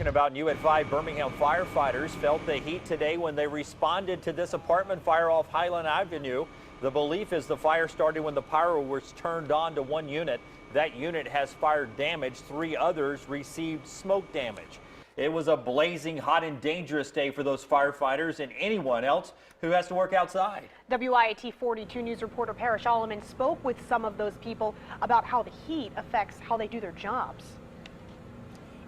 talking about you at 5. Birmingham firefighters felt the heat today when they responded to this apartment fire off Highland Avenue. The belief is the fire started when the power was turned on to one unit. That unit has fire damage. 3 others received smoke damage. It was a blazing hot and dangerous day for those firefighters and anyone else who has to work outside. WIAT 42 News reporter Parrish Alleman spoke with some of those people about how the heat affects how they do their jobs.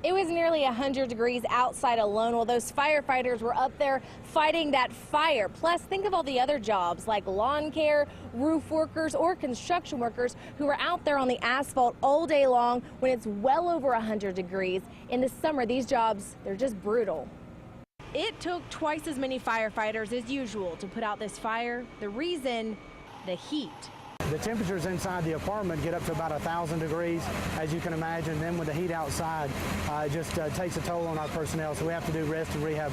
It was nearly 100 degrees outside alone while those firefighters were up there fighting that fire. Plus, think of all the other jobs like lawn care, roof workers, or construction workers who are out there on the asphalt all day long when it's well over 100 degrees. In the summer, these jobs, they're just brutal. It took twice as many firefighters as usual to put out this fire. The reason, the heat. The temperatures inside the apartment get up to about 1,000 degrees, as you can imagine. Then with the heat outside, it just takes a toll on our personnel, so we have to do rest and rehab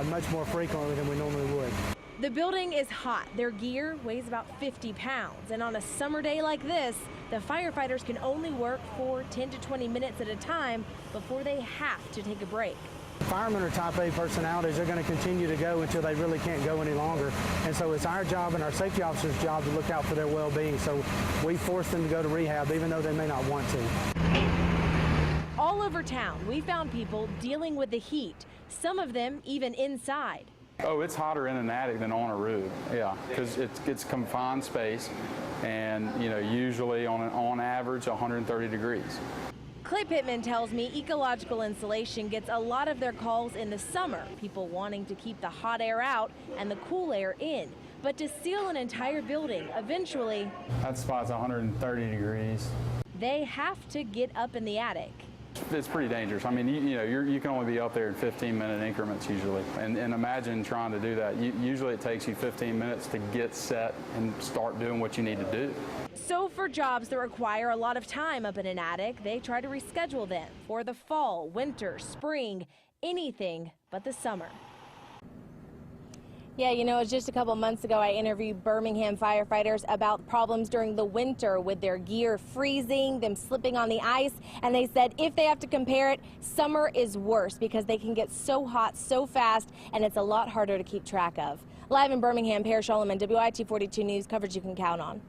much more frequently than we normally would. The building is hot. Their gear weighs about 50 pounds. And on a summer day like this, the firefighters can only work for 10 to 20 minutes at a time before they have to take a break. Firemen are type A personalities. They're going to continue to go until they really can't go any longer. And so it's our job and our safety officers' job to look out for their well-being. So we force them to go to rehab even though they may not want to. All over town, we found people dealing with the heat, some of them even inside. Oh, it's hotter in an attic than on a roof, yeah, because it's confined space and, you know, usually on average 130 degrees. Clay Pittman tells me Ecological Insulation gets a lot of their calls in the summer, people wanting to keep the hot air out and the cool air in. But to seal an entire building, eventually, That spot's 130 degrees. they have to get up in the attic. It's pretty dangerous. I mean, you can only be up there in 15-minute increments usually. And imagine trying to do that. Usually it takes you 15 minutes to get set and start doing what you need to do. So for jobs that require a lot of time up in an attic, they try to reschedule them for the fall, winter, spring, anything but the summer. Yeah, you know, it's just a couple months ago I interviewed Birmingham firefighters about problems during the winter with their gear freezing, them slipping on the ice, and they said if they have to compare it, summer is worse because they can get so hot so fast and it's a lot harder to keep track of. Live in Birmingham, Parrish Alleman, WIAT 42 News, coverage you can count on.